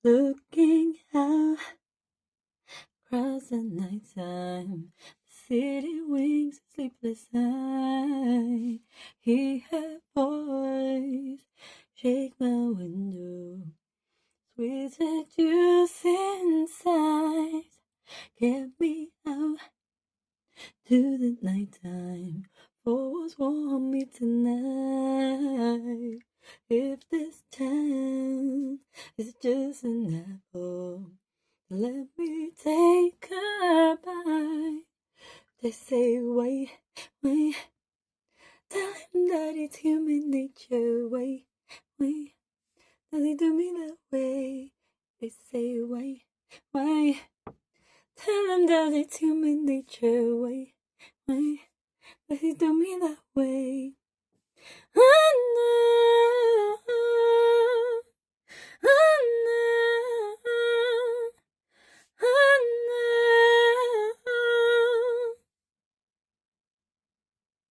Looking out across the nighttime, the city winks a sleepless eye. Hear her voice shake my window, sweet seduce inside. Get me out to the nighttime, for what's warm me tonight. If this chance is just an apple, let me take a bite. They say, wait, wait. Tell him that it's human nature. Wait, wait. Does he do me that way? They say, wait, wait. Tell him that it's human nature. Wait, wait. Does he do me that way? I know.